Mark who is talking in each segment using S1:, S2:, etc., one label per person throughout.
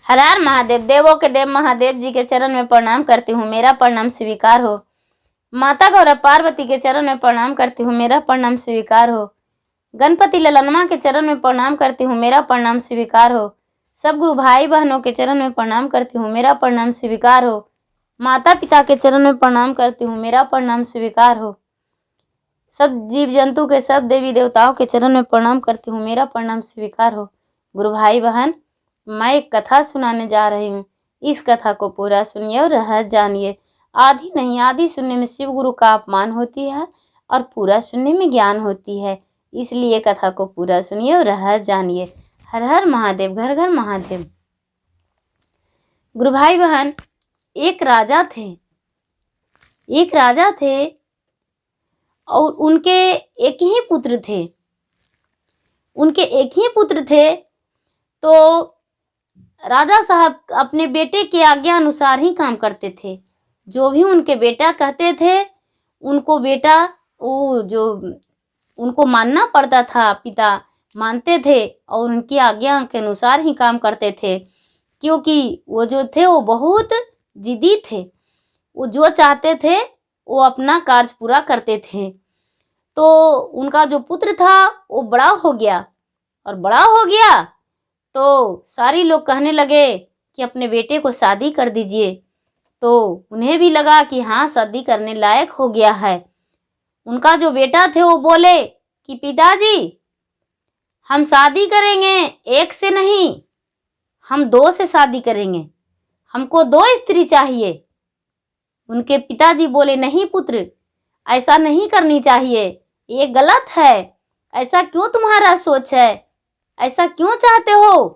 S1: हर हर महादेव। देवों के देव महादेव जी के चरण में प्रणाम करती हूँ, मेरा प्रणाम स्वीकार हो। माता गौरा पार्वती के चरण में प्रणाम करती हूँ, मेरा प्रणाम स्वीकार हो। गणपति ललनमा के चरण में प्रणाम करती हूँ, मेरा प्रणाम स्वीकार हो। सब गुरु भाई बहनों के चरण में प्रणाम करती हूँ, मेरा प्रणाम स्वीकार हो। माता पिता के चरण में प्रणाम करती हूँ, मेरा प्रणाम स्वीकार हो। सब जीव जंतु के, सब देवी देवताओं के चरण में प्रणाम करती हूँ, मेरा प्रणाम स्वीकार हो। गुरु भाई बहन, मैं एक कथा सुनाने जा रही हूँ। इस कथा को पूरा सुनिए और रहस्य जानिए। आधी नहीं, आधी सुनने में शिव गुरु का अपमान होती है और पूरा सुनने में ज्ञान होती है। इसलिए कथा को पूरा सुनिए और रहस्य जानिए। हर हर महादेव, घर घर महादेव। गुरु भाई बहन, एक राजा थे और उनके एक ही पुत्र थे। तो राजा साहब अपने बेटे की आज्ञा अनुसार ही काम करते थे। जो भी उनके बेटा कहते थे, उनको मानना पड़ता था। पिता मानते थे और उनकी आज्ञा के अनुसार ही काम करते थे, क्योंकि वो जो थे वो बहुत जिद्दी थे। वो जो चाहते थे वो अपना कार्य पूरा करते थे। तो उनका जो पुत्र था वो बड़ा हो गया तो सारे लोग कहने लगे कि अपने बेटे को शादी कर दीजिए। तो उन्हें भी लगा कि हाँ, शादी करने लायक हो गया है। उनका जो बेटा थे वो बोले कि पिताजी, हम शादी करेंगे, एक से नहीं, हम 2 से शादी करेंगे, हमको 2 स्त्री चाहिए। उनके पिताजी बोले, नहीं पुत्र, ऐसा नहीं करनी चाहिए, ये गलत है। ऐसा क्यों तुम्हारा सोच है? ऐसा क्यों चाहते हो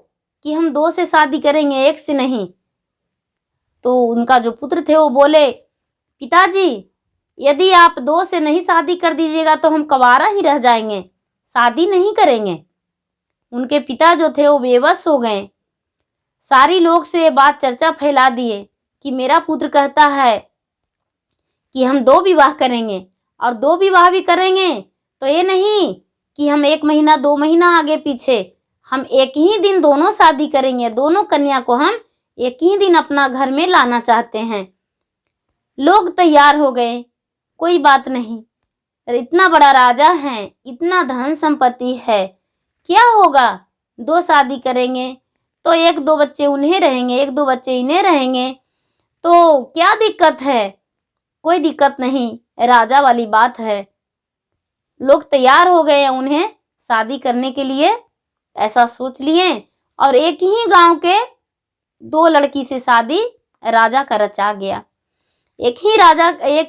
S1: कि हम 2 से शादी करेंगे, एक से नहीं? तो उनका जो पुत्र थे वो बोले, पिताजी, यदि आप 2 से नहीं शादी कर दीजिएगा तो हम कवारा ही रह जाएंगे, शादी नहीं करेंगे। उनके पिता जो थे वो बेबस हो गए। सारी लोग से ये बात चर्चा फैला दिए कि मेरा पुत्र कहता है कि हम 2 विवाह करेंगे, और 2 विवाह भी करेंगे तो ये नहीं कि हम 1 महीना 2 महीना आगे पीछे, हम एक ही दिन दोनों शादी करेंगे। दोनों कन्या को हम एक ही दिन अपना घर में लाना चाहते हैं। लोग तैयार हो गए, कोई बात नहीं, इतना बड़ा राजा है, इतना धन संपत्ति है, क्या होगा, 2 शादी करेंगे तो 1-2 बच्चे उन्हें रहेंगे, 1-2 बच्चे इन्हें रहेंगे, तो क्या दिक्कत है? कोई दिक्कत नहीं, राजा वाली बात है। लोग तैयार हो गए उन्हें शादी करने के लिए, ऐसा सोच लिए। और एक ही गांव के 2 लड़की से शादी राजा का रचा गया। एक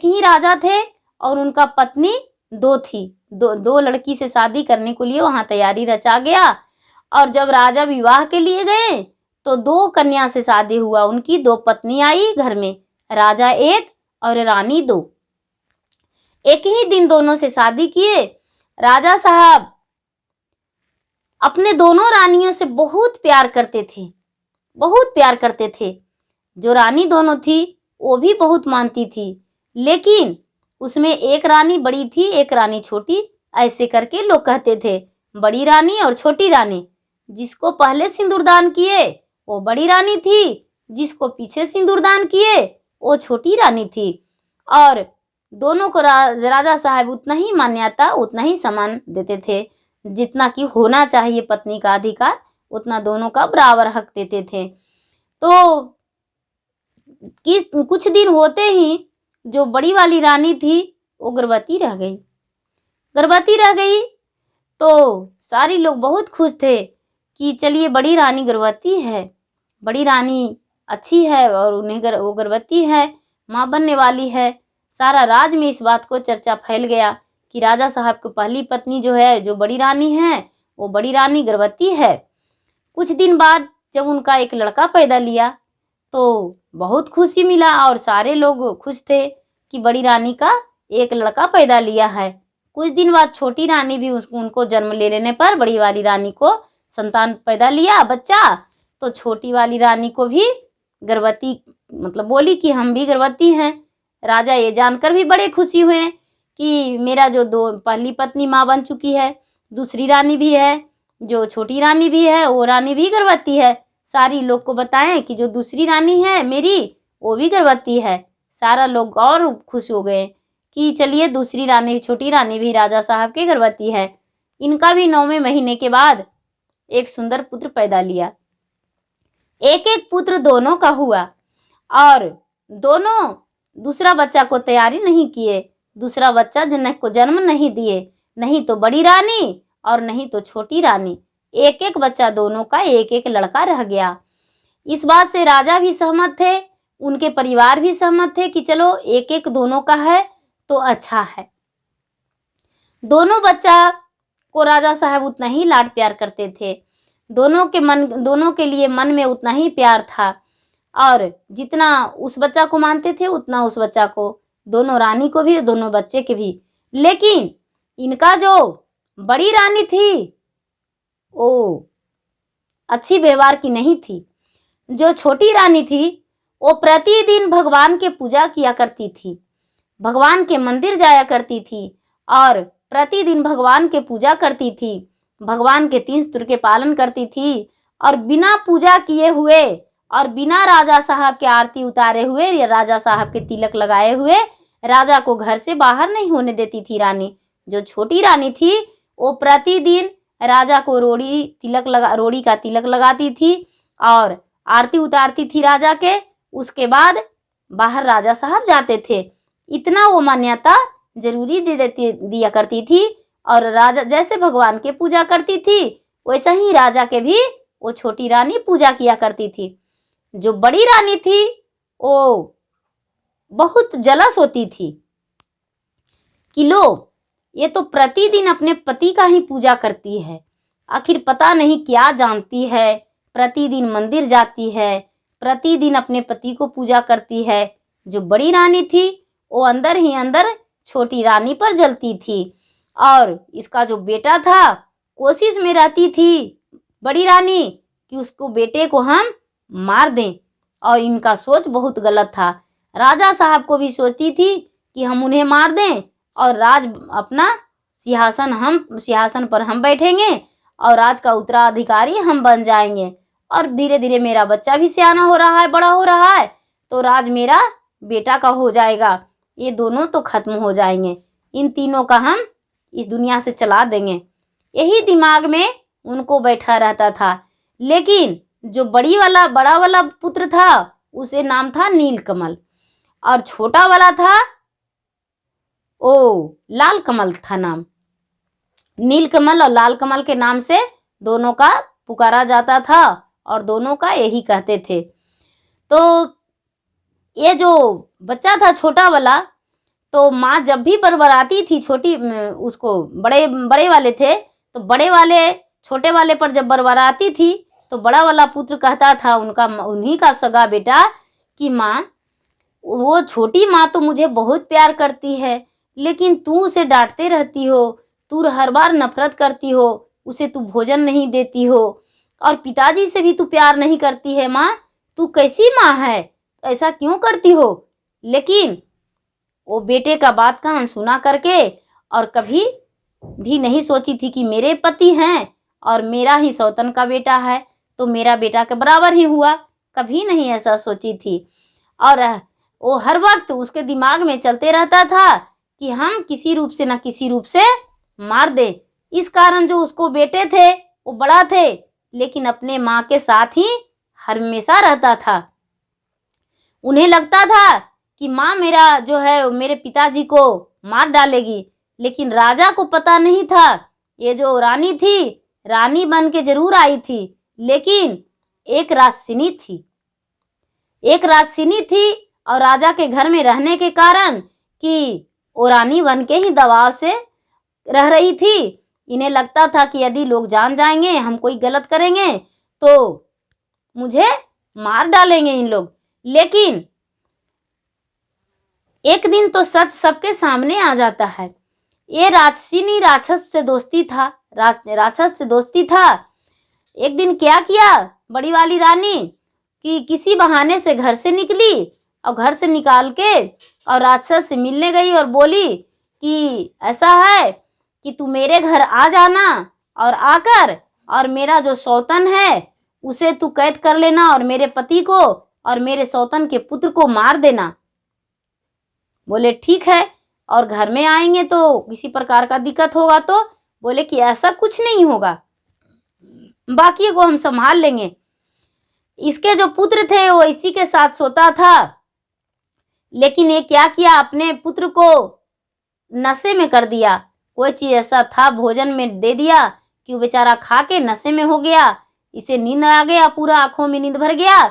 S1: ही राजा थे और उनका पत्नी 2 थी। 2 लड़की से शादी करने के लिए वहां तैयारी रचा गया। और जब राजा विवाह के लिए गए तो 2 कन्या से शादी हुआ। उनकी 2 पत्नी आई घर में, राजा 1 और रानी 2। एक ही दिन दोनों से शादी किए। राजा साहब अपने दोनों रानियों से बहुत प्यार करते थे। जो रानी दोनों थी वो भी बहुत मानती थी, लेकिन उसमें एक रानी बड़ी थी, एक रानी छोटी, ऐसे करके लोग कहते थे बड़ी रानी और छोटी रानी। जिसको पहले सिंदूरदान किए वो बड़ी रानी थी, जिसको पीछे सिंदूरदान किए वो छोटी रानी थी। और दोनों को राजा साहब उतना ही मान्यता, उतना ही सम्मान देते थे, जितना कि होना चाहिए पत्नी का अधिकार, उतना दोनों का बराबर हक देते थे। तो कुछ दिन होते ही जो बड़ी वाली रानी थी वो गर्भवती रह गई। तो सारे लोग बहुत खुश थे कि चलिए, बड़ी रानी गर्भवती है, बड़ी रानी अच्छी है और वो गर्भवती है, माँ बनने वाली है। सारा राज में इस बात को चर्चा फैल गया कि राजा साहब की पहली पत्नी जो है, जो बड़ी रानी है, वो बड़ी रानी गर्भवती है। कुछ दिन बाद जब उनका एक लड़का पैदा लिया तो बहुत खुशी मिला और सारे लोग खुश थे कि बड़ी रानी का एक लड़का पैदा लिया है। कुछ दिन बाद छोटी रानी भी उनको जन्म ले लेने पर बड़ी वाली रानी को संतान पैदा लिया, बच्चा। तो छोटी वाली रानी को भी गर्भवती, मतलब बोली कि हम भी गर्भवती हैं। राजा ये जानकर भी बड़े खुशी हुए कि मेरा जो 2 पहली पत्नी माँ बन चुकी है, दूसरी रानी भी है, जो छोटी रानी भी है वो रानी भी गर्भवती है। सारी लोग को बताएं कि जो दूसरी रानी है मेरी वो भी गर्भवती है। सारा लोग और खुश हो गए कि चलिए दूसरी रानी, छोटी रानी भी राजा साहब की गर्भवती है। इनका भी 9वें महीने के बाद एक सुंदर पुत्र पैदा लिया। एक एक पुत्र दोनों का हुआ और दोनों दूसरा बच्चा को तैयारी नहीं किए, दूसरा बच्चा को जन्म नहीं दिए, नहीं तो बड़ी रानी और नहीं तो छोटी रानी। एक एक बच्चा दोनों का, एक एक लड़का रह गया। इस बात से राजा भी सहमत थे, उनके परिवार भी सहमत थे कि चलो एक एक दोनों का है तो अच्छा है। दोनों बच्चा को राजा साहब उतना ही लाड प्यार करते थे। दोनों के लिए मन में उतना ही प्यार था और जितना उस बच्चा को मानते थे उतना उस बच्चा को, दोनों रानी को भी दोनों बच्चे के भी। लेकिन इनका जो बड़ी रानी थी वो अच्छी व्यवहार की नहीं थी। जो छोटी रानी थी वो प्रतिदिन भगवान के पूजा किया करती थी, भगवान के मंदिर जाया करती थी और प्रतिदिन भगवान के पूजा करती थी, भगवान के 3 स्तुर के पालन करती थी और बिना पूजा किए हुए और बिना राजा साहब के आरती उतारे हुए या राजा साहब के तिलक लगाए हुए राजा को घर से बाहर नहीं होने देती थी रानी। जो छोटी रानी थी वो प्रतिदिन राजा को रोड़ी का तिलक लगाती थी और आरती उतारती थी राजा के। उसके बाद बाहर राजा साहब जाते थे। इतना वो मान्यता जरूरी दिया करती थी और राजा जैसे भगवान के पूजा करती थी वैसा ही राजा के भी वो छोटी रानी पूजा किया करती थी। जो बड़ी रानी थी वो बहुत जलस होती थी कि लो ये तो प्रतिदिन अपने पति का ही पूजा करती है, आखिर पता नहीं क्या जानती है, प्रतिदिन मंदिर जाती है, प्रतिदिन अपने पति को पूजा करती है। जो बड़ी रानी थी वो अंदर ही अंदर छोटी रानी पर जलती थी और इसका जो बेटा था कोशिश में रहती थी बड़ी रानी कि उसको बेटे को हम मार दें और इनका सोच बहुत गलत था। राजा साहब को भी सोचती थी कि हम उन्हें मार दें और अपना सिंहासन पर हम बैठेंगे और राज का उत्तराधिकारी हम बन जाएंगे और धीरे धीरे मेरा बच्चा भी सियाना हो रहा है, बड़ा हो रहा है तो राज मेरा बेटा का हो जाएगा, ये दोनों तो खत्म हो जाएंगे, इन तीनों का हम इस दुनिया से चला देंगे। यही दिमाग में उनको बैठा रहता था। लेकिन जो बड़ा वाला पुत्र था उसे नाम था नीलकमल और छोटा वाला था ओ लाल कमल था नाम। नीलकमल और लाल कमल के नाम से दोनों का पुकारा जाता था और दोनों का यही कहते थे। तो ये जो बच्चा था छोटा वाला, तो माँ जब भी बरबराती थी छोटी उसको, बड़े वाले थे तो बड़े वाले छोटे वाले पर जब बरबराती थी तो बड़ा वाला पुत्र कहता था उन्हीं का सगा बेटा कि माँ वो छोटी माँ तो मुझे बहुत प्यार करती है लेकिन तू उसे डांटते रहती हो, तू हर बार नफरत करती हो, उसे तू भोजन नहीं देती हो और पिताजी से भी तू प्यार नहीं करती है माँ, तू कैसी माँ है, ऐसा क्यों करती हो। लेकिन वो बेटे का बात का अनसुना करके और कभी भी नहीं सोची थी कि मेरे पति हैं और मेरा ही सौतन का बेटा है तो मेरा बेटा के बराबर ही हुआ, कभी नहीं ऐसा सोची थी। और वो हर वक्त उसके दिमाग में चलते रहता था कि हम किसी रूप से ना किसी रूप से मार दे। इस कारण जो उसको बेटे थे वो बड़ा थे लेकिन अपने माँ के साथ ही हमेशा रहता था। उन्हें लगता था कि माँ मेरा जो है मेरे पिताजी को मार डालेगी, लेकिन राजा को पता नहीं था ये जो रानी थी रानी बन के जरूर आई थी लेकिन एक राक्षसी थी और राजा के घर में रहने के कारण कि वो रानी बन के ही दबाव से रह रही थी। इन्हें लगता था कि यदि लोग जान जाएंगे हम कोई गलत करेंगे तो मुझे मार डालेंगे इन लोग। लेकिन एक दिन तो सच सबके सामने आ जाता है। ये राक्षस से दोस्ती था। एक दिन क्या किया बड़ी वाली रानी कि किसी बहाने से घर से निकली और घर से निकाल के और राक्षस से मिलने गई और बोली कि ऐसा है कि तू मेरे घर आ जाना और आकर और मेरा जो सौतन है उसे तू कैद कर लेना और मेरे पति को और मेरे सौतन के पुत्र को मार देना। बोले ठीक है, और घर में आएंगे तो किसी प्रकार का दिक्कत होगा तो? बोले कि ऐसा कुछ नहीं होगा, बाकी को हम संभाल लेंगे। इसके जो पुत्र थे वो इसी के साथ सोता था, लेकिन ये क्या किया, अपने पुत्र को नशे में कर दिया। कोई चीज ऐसा था भोजन में दे दिया कि वो बेचारा खा के नशे में हो गया। इसे नींद आ गया, पूरा आंखों में नींद भर गया।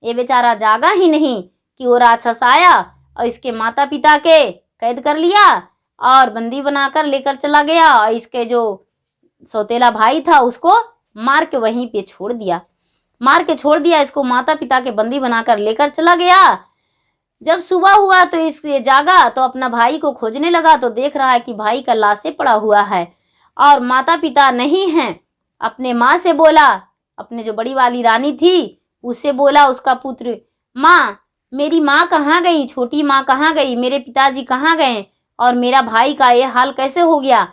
S1: ये बेचारा जागा ही नहीं कि वो राक्षस आया और इसके माता पिता के कैद कर लिया और बंदी बनाकर लेकर चला गया, और इसके जो सौतेला भाई था उसको मार के वहीं पे छोड़ दिया। इसको माता पिता के बंदी बनाकर लेकर चला गया। जब सुबह हुआ तो इससे जागा तो अपना भाई को खोजने लगा, तो देख रहा है कि भाई का लाशें पड़ा हुआ है और माता पिता नहीं हैं। अपने माँ से बोला, अपने जो बड़ी वाली रानी थी उससे बोला उसका पुत्र, माँ मेरी माँ कहाँ गई, छोटी माँ कहाँ गई, मेरे पिताजी कहाँ गए और मेरा भाई का ये हाल कैसे हो गया?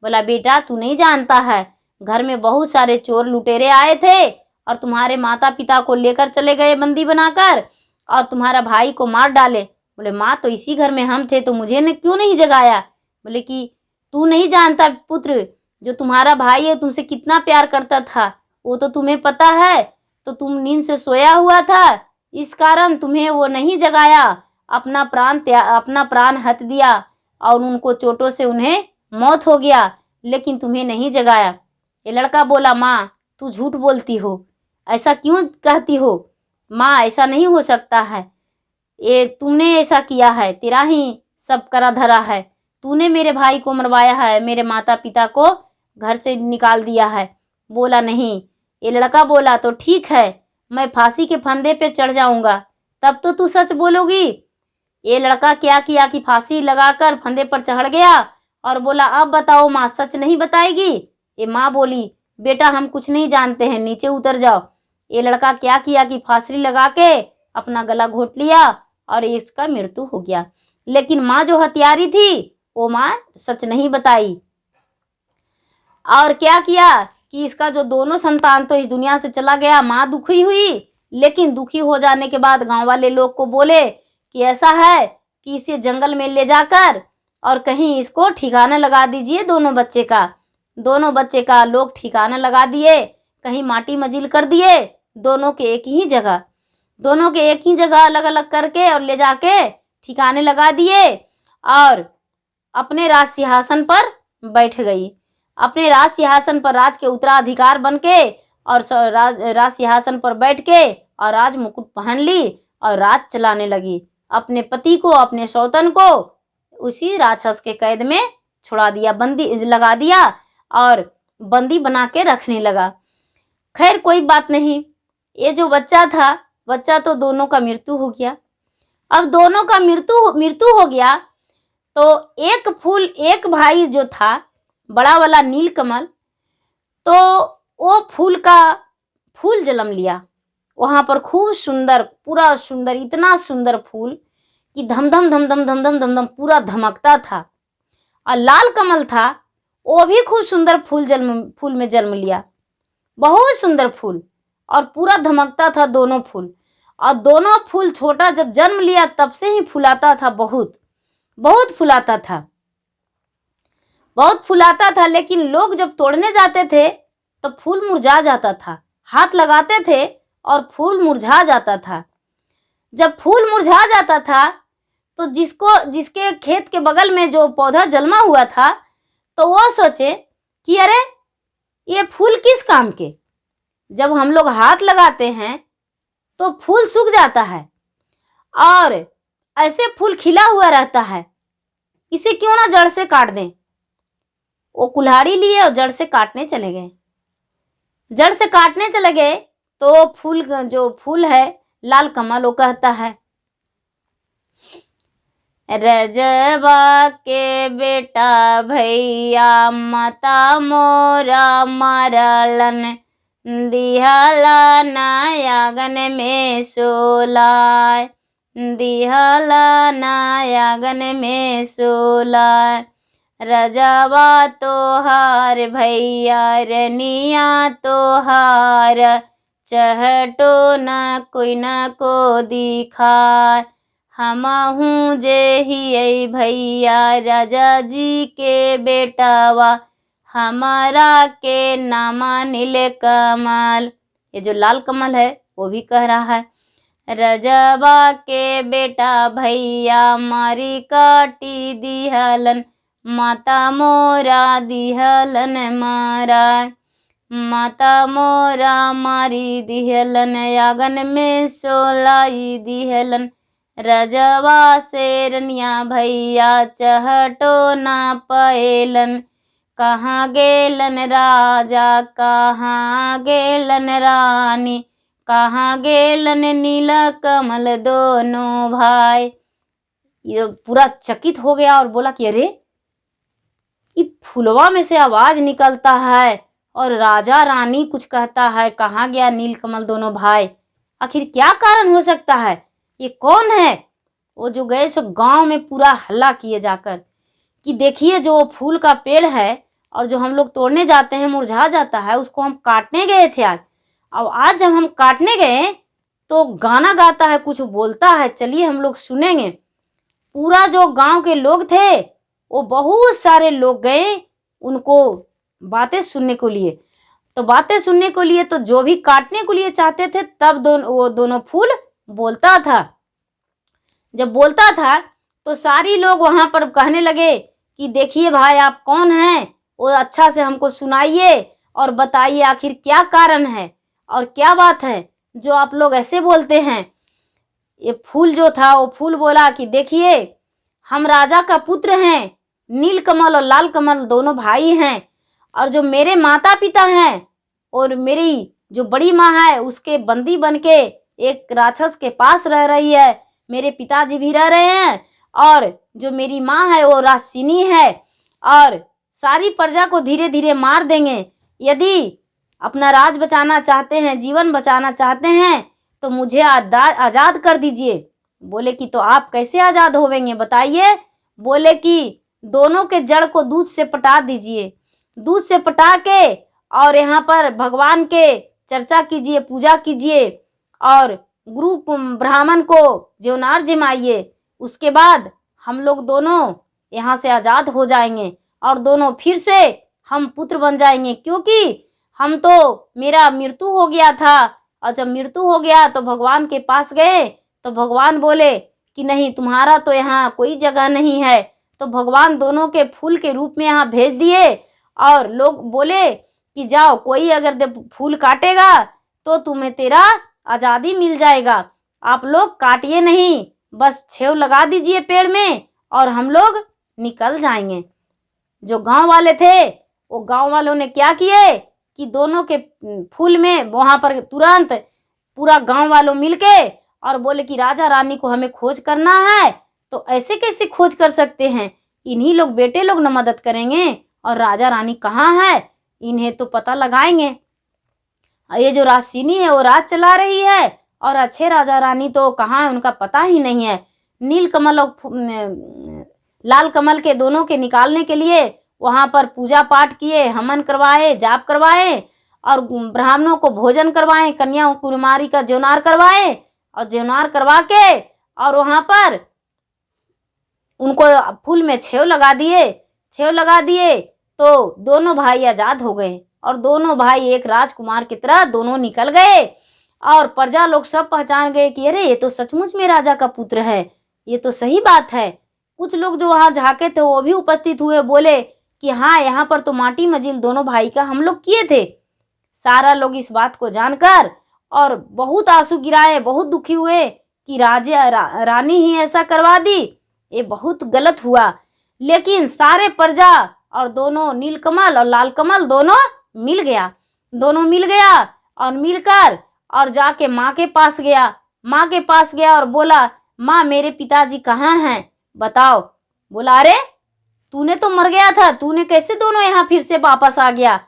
S1: बोला बेटा तू नहीं जानता है, घर में बहुत सारे चोर लुटेरे आए थे और तुम्हारे माता पिता को लेकर चले गए बंदी बनाकर और तुम्हारा भाई को मार डाले। बोले माँ तो इसी घर में हम थे तो मुझे ने क्यों नहीं जगाया? बोले कि तू नहीं जानता पुत्र, जो तुम्हारा भाई है तुमसे कितना प्यार करता था वो तो तुम्हें पता है, तो तुम नींद से सोया हुआ था, इस कारण तुम्हें वो नहीं जगाया, अपना प्राण हथ दिया और उनको चोटों से उन्हें मौत हो गया, लेकिन तुम्हें नहीं जगाया। ये लड़का बोला माँ तू झूठ बोलती हो, ऐसा क्यों कहती हो? माँ ऐसा नहीं हो सकता है, ये तुमने ऐसा किया है, तेरा ही सब करा धरा है, तूने मेरे भाई को मरवाया है, मेरे माता पिता को घर से निकाल दिया है। बोला नहीं। ये लड़का बोला तो ठीक है, मैं फांसी के फंदे पे चढ़ जाऊंगा तब तो तू सच बोलोगी। ये लड़का क्या किया कि फांसी लगाकर फंदे पर चढ़ गया और बोला अब बताओ माँ सच नहीं बताएगी? ये माँ बोली बेटा हम कुछ नहीं जानते हैं, नीचे उतर जाओ। ये लड़का क्या किया कि फांसी लगा के अपना गला घोट लिया और इसका मृत्यु हो गया। लेकिन माँ जो हत्यारी थी वो माँ सच नहीं बताई। और क्या किया कि इसका जो दोनों संतान तो इस दुनिया से चला गया। माँ दुखी हुई, लेकिन दुखी हो जाने के बाद गांव वाले लोग को बोले कि ऐसा है कि इसे जंगल में ले जाकर और कहीं इसको ठिकाना लगा दीजिए। दोनों बच्चे का लोग ठिकाना लगा दिए, कहीं माटी मजिल कर दिए, दोनों के एक ही जगह अलग अलग करके और ले जाके ठिकाने लगा दिए और अपने राज सिंहासन पर बैठ गई। अपने राज सिंहासन पर राज के उत्तराधिकार बन के और राज सिंहासन पर बैठ के और राज मुकुट पहन ली और राज चलाने लगी। अपने पति को, अपने सौतन को उसी राक्षस के कैद में छुड़ा दिया, बंदी लगा दिया और बंदी बना के रखने लगा। खैर कोई बात नहीं, ये जो बच्चा तो दोनों का मृत्यु हो गया। अब दोनों का मृत्यु हो गया तो एक भाई जो था बड़ा वाला नीलकमल, तो वो फूल जन्म लिया वहां पर, खूब सुंदर, पूरा सुंदर, इतना सुंदर फूल कि धम धम धम धम धम धम धम धम पूरा धमकता था। और लाल कमल था, वो भी खूब सुंदर फूल में जन्म लिया, बहुत सुंदर फूल और पूरा धमकता था दोनों फूल। और दोनों फूल छोटा जब जन्म लिया तब से ही फुलाता था, बहुत फुलाता था। लेकिन लोग जब तोड़ने जाते थे तो फूल मुरझा जाता था, हाथ लगाते थे और फूल मुरझा जाता था। जब फूल मुरझा जाता था तो जिसके खेत के बगल में जो पौधा जन्मा हुआ था तो वो सोचे कि अरे ये फूल किस काम के, जब हम लोग हाथ लगाते हैं तो फूल सूख जाता है और ऐसे फूल खिला हुआ रहता है, इसे क्यों ना जड़ से काट दें। वो कुल्हाड़ी लिए और जड़ से काटने चले गए तो जो फूल है लाल कमल, वो कहता है रजबा के बेटा भैया माता मोरा मरलन, दिहला नायागन में सोलाय, रजवा तोहार भैया रनिया तोहार चहटो न कोई न को दिखाय। हमहूँ जे हियै भैया राजा जी के बेटावा, हमारा के नामा नीलकमल। ये जो लाल कमल है वो भी कह रहा है, रजबा के बेटा भैया मारी काटी दिहलन, माता मोरा दिहलन मारा। माता मोरा मारी दिहलन, आंगन में सोलाई दिहलन। रजवा से रनिया भैया चहटो ना पएलन, कहाँ गेलन राजा कहाँ गेलन रानी, कहाँ गेलन नीलकमल दोनों भाई। ये पूरा चकित हो गया और बोला कि अरे ये फुलवा में से आवाज निकलता है और राजा रानी कुछ कहता है, कहाँ गया नीलकमल दोनों भाई, आखिर क्या कारण हो सकता है, ये कौन है। वो जो गए सो गांव में पूरा हल्ला किए जाकर कि देखिए जो फूल का पेड़ है और जो हम लोग तोड़ने जाते हैं मुरझा जाता है, उसको हम काटने गए थे आज। अब आज जब हम काटने गए तो गाना गाता है, कुछ बोलता है, चलिए हम लोग सुनेंगे। पूरा जो गांव के लोग थे वो बहुत सारे लोग गए उनको बातें सुनने को लिए। तो बातें सुनने को लिए तो जो भी काटने को लिए चाहते थे तब वो दोनों फूल बोलता था। जब बोलता था तो सारी लोग वहां पर कहने लगे कि देखिए भाई आप कौन हैं, वो अच्छा से हमको सुनाइए और बताइए आखिर क्या कारण है और क्या बात है जो आप लोग ऐसे बोलते हैं। ये फूल जो था वो फूल बोला कि देखिए हम राजा का पुत्र हैं, नीलकमल और लाल कमल दोनों भाई हैं, और जो मेरे माता पिता हैं और मेरी जो बड़ी माँ है उसके बंदी बन के एक राक्षस के पास रह रही है, मेरे पिताजी भी रह रहे हैं, और जो मेरी माँ है वो राक्षिनी है, और सारी प्रजा को धीरे धीरे मार देंगे। यदि अपना राज बचाना चाहते हैं, जीवन बचाना चाहते हैं तो मुझे आज़ाद कर दीजिए। बोले कि तो आप कैसे आज़ाद होवेंगे बताइए। बोले कि दोनों के जड़ को दूध से पटा दीजिए, दूध से पटा के और यहाँ पर भगवान के चर्चा कीजिए, पूजा कीजिए और गुरु ब्राह्मण को ज्योनार जिमाइए। उसके बाद हम लोग दोनों यहाँ से आज़ाद हो जाएंगे और दोनों फिर से हम पुत्र बन जाएंगे, क्योंकि हम तो मेरा मृत्यु हो गया था, और जब मृत्यु हो गया तो भगवान के पास गए तो भगवान बोले कि नहीं तुम्हारा तो यहाँ कोई जगह नहीं है। तो भगवान दोनों के फूल के रूप में यहाँ भेज दिए और लोग बोले कि जाओ कोई अगर फूल काटेगा तो तुम्हें तेरा आज़ादी मिल जाएगा, आप लोग काटिए नहीं, बस छेव लगा दीजिए पेड़ में और हम लोग निकल जाएंगे। जो गांव वाले थे वो गांव वालों ने क्या किए कि दोनों के फूल में वहां पर तुरंत पूरा गांव वालों मिलके और बोले कि राजा रानी को हमें खोज करना है। तो ऐसे कैसे खोज कर सकते हैं, इन्हीं लोग बेटे लोग न मदद करेंगे, और राजा रानी कहाँ है इन्हें तो पता लगाएंगे। ये जो राक्षिनी है वो राज चला रही है और अच्छे राजा रानी तो कहाँ है उनका पता ही नहीं है। नील कमल और लाल कमल के दोनों के निकालने के लिए वहाँ पर पूजा पाठ किए, हवन करवाए, जाप करवाए और ब्राह्मणों को भोजन करवाए, कन्या कुमारी का ज्योनार करवाए और ज्योनार करवा के और वहाँ पर उनको फूल में छेव लगा दिए। छेव लगा दिए तो दोनों भाई आज़ाद हो गए और दोनों भाई एक राजकुमार की तरह दोनों निकल गए और प्रजा लोग सब पहचान गए कि अरे ये तो सचमुच में राजा का पुत्र है, ये तो सही बात है। कुछ लोग जो वहाँ झाके थे वो भी उपस्थित हुए, बोले कि हाँ यहाँ पर तो माटी मजिल दोनों भाई का हम लोग किए थे। सारा लोग इस बात को जानकर और बहुत आंसू गिराए, बहुत दुखी हुए कि रानी ही ऐसा करवा दी, ये बहुत गलत हुआ। लेकिन सारे प्रजा और दोनों नीलकमल और लाल कमल दोनों मिल गया और मिलकर और जाके माँ के पास गया और बोला माँ मेरे पिताजी कहाँ हैं बताओ। बोला अरे तूने तो मर गया था, तूने कैसे दोनों यहाँ फिर से वापस आ गया।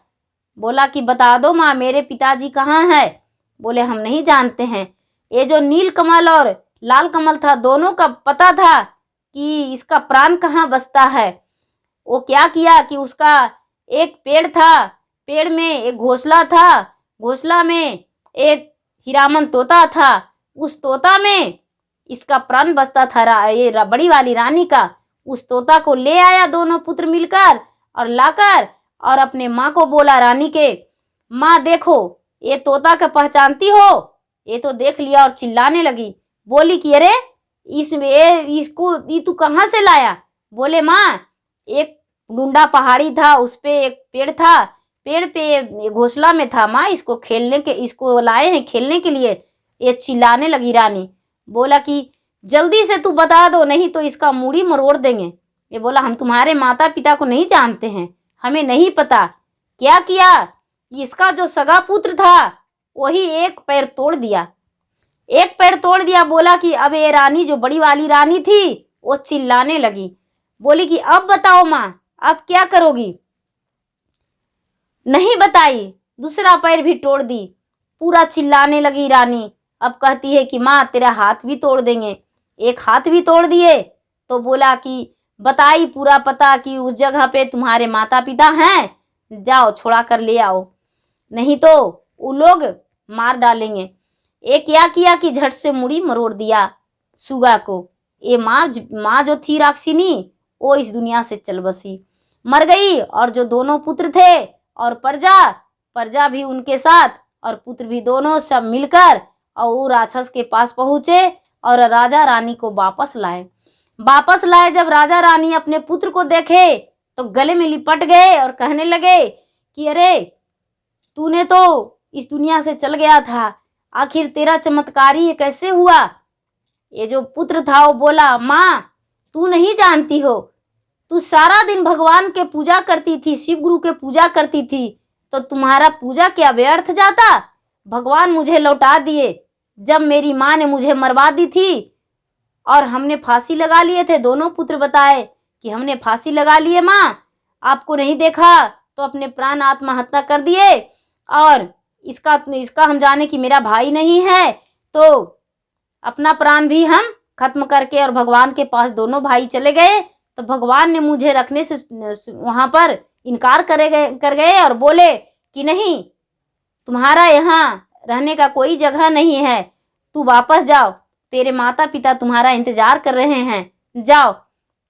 S1: बोला कि बता दो माँ मेरे पिताजी कहाँ हैं। बोले हम नहीं जानते हैं। ये जो नील कमल और लाल कमल था दोनों का पता था कि इसका प्राण कहाँ बसता है। वो क्या किया कि उसका एक पेड़ था, पेड़ में एक घोंसला था, घोंसला में एक हीरामन तोता था, उस तोता में इसका प्राण बचता था, ये बड़ी वाली रानी का। उस तोता को ले आया दोनों पुत्र मिलकर और लाकर और अपने माँ को बोला, रानी के, माँ देखो ये तोता का पहचानती हो? ये तो देख लिया और चिल्लाने लगी। बोली कि अरे इसको ये तू कहाँ से लाया? बोले माँ, एक लुंडा पहाड़ी था, उस पे एक पेड़ था, पेड़ पे घोंसला में था माँ, इसको लाए हैं खेलने के लिए। ये चिल्लाने लगी रानी। बोला कि जल्दी से तू बता दो, नहीं तो इसका मूड़ी मरोड़ देंगे। ये बोला, हम तुम्हारे माता पिता को नहीं जानते हैं, हमें नहीं पता। क्या किया? इसका जो सगा पुत्र था वही एक पैर तोड़ दिया, एक पैर तोड़ दिया। बोला कि अब ये रानी, जो बड़ी वाली रानी थी, वो चिल्लाने लगी। बोली कि अब बताओ माँ, अब क्या करोगी? नहीं बताई, दूसरा पैर भी तोड़ दी। पूरा चिल्लाने लगी रानी। अब कहती है कि माँ तेरा हाथ भी तोड़ देंगे। एक हाथ भी तोड़ दिए। तो बोला कि बताई पूरा पता कि उस जगह पे तुम्हारे माता पिता हैं, जाओ छुड़ा कर ले आओ, नहीं तो वो लोग मार डालेंगे। एक क्या किया कि झट से मुड़ी मरोड़ दिया सुगा को। ये माँ जो थी राक्षिनी, वो इस दुनिया से चल बसी, मर गई। और जो दोनों पुत्र थे और प्रजा भी उनके साथ, और पुत्र भी, दोनों सब मिलकर और वो राक्षस के पास पहुँचे और राजा रानी को वापस लाए। जब राजा रानी अपने पुत्र को देखे तो गले में लिपट गए और कहने लगे कि अरे तूने तो इस दुनिया से चल गया था, आखिर तेरा चमत्कारी ये कैसे हुआ? ये जो पुत्र था वो बोला, माँ तू नहीं जानती हो, तू सारा दिन भगवान के पूजा करती थी, शिव गुरु के पूजा करती थी, तो तुम्हारा पूजा क्या व्यर्थ जाता? भगवान मुझे लौटा दिए। जब मेरी माँ ने मुझे मरवा दी थी और हमने फांसी लगा लिए थे, दोनों पुत्र बताए कि हमने फांसी लगा लिए माँ, आपको नहीं देखा तो अपने प्राण आत्महत्या कर दिए। और इसका हम जाने कि मेरा भाई नहीं है, तो अपना प्राण भी हम खत्म करके और भगवान के पास दोनों भाई चले गए। तो भगवान ने मुझे रखने से वहाँ पर इनकार कर गए और बोले कि नहीं, तुम्हारा यहाँ रहने का कोई जगह नहीं है, तू वापस जाओ, तेरे माता पिता तुम्हारा इंतजार कर रहे हैं, जाओ।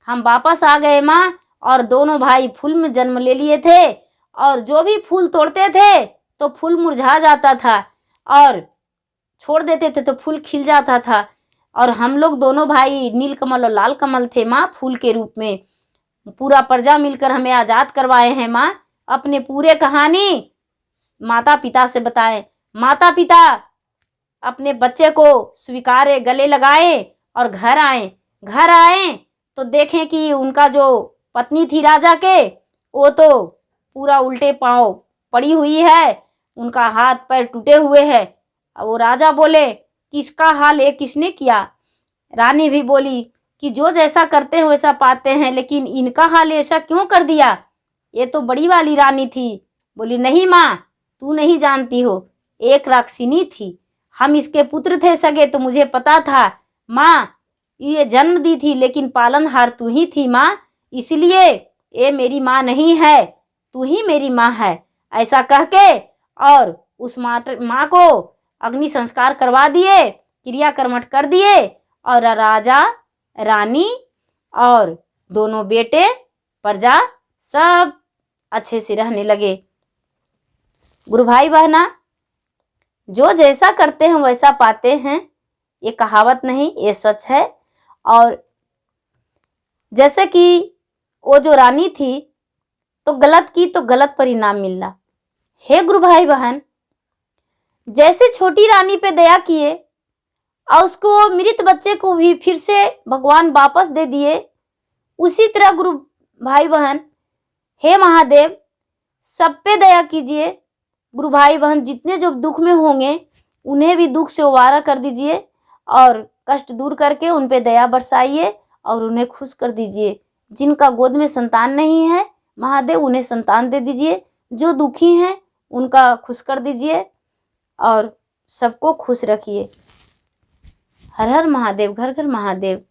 S1: हम वापस आ गए माँ, और दोनों भाई फूल में जन्म ले लिए थे, और जो भी फूल तोड़ते थे तो फूल मुरझा जाता था, और छोड़ देते थे तो फूल खिल जाता था। और हम लोग दोनों भाई नीलकमल और लाल कमल थे माँ, फूल के रूप में। पूरा प्रजा मिलकर हमें आज़ाद करवाए हैं माँ। अपने पूरे कहानी माता पिता से बताए। माता पिता अपने बच्चे को स्वीकारे, गले लगाए और घर आए तो देखें कि उनका जो पत्नी थी राजा के, वो तो पूरा उल्टे पांव पड़ी हुई है, उनका हाथ पैर टूटे हुए हैं। वो राजा बोले, किसका हाल ये किसने किया? रानी भी बोली कि जो जैसा करते हैं वैसा पाते हैं, लेकिन इनका हाल ऐसा क्यों कर दिया? ये तो बड़ी वाली रानी थी। बोली, नहीं माँ, तू नहीं जानती हो, एक राक्षिनी थी, हम इसके पुत्र थे सगे, तो मुझे पता था। माँ, ये जन्म दी थी लेकिन पालनहार तू ही थी माँ, इसलिए ये मेरी माँ नहीं है, तू ही मेरी माँ है। ऐसा कह के और उस माँ को अग्नि संस्कार करवा दिए, क्रिया कर्मठ कर दिए, और राजा रानी और दोनों बेटे प्रजा सब अच्छे से रहने लगे। गुरु भाई बहना, जो जैसा करते हैं वैसा पाते हैं, ये कहावत नहीं, ये सच है। और जैसे कि वो जो रानी थी तो गलत की तो गलत परिणाम मिलना। हे गुरु भाई बहन, जैसे छोटी रानी पे दया किए और उसको मृत बच्चे को भी फिर से भगवान वापस दे दिए, उसी तरह गुरु भाई बहन, हे महादेव, सब पे दया कीजिए। गुरु भाई बहन जितने जो दुख में होंगे उन्हें भी दुख से उबारा कर दीजिए और कष्ट दूर करके उन पे दया बरसाइए और उन्हें खुश कर दीजिए। जिनका गोद में संतान नहीं है, महादेव उन्हें संतान दे दीजिए। जो दुखी हैं उनका खुश कर दीजिए और सबको खुश रखिए। हर हर महादेव, घर घर महादेव।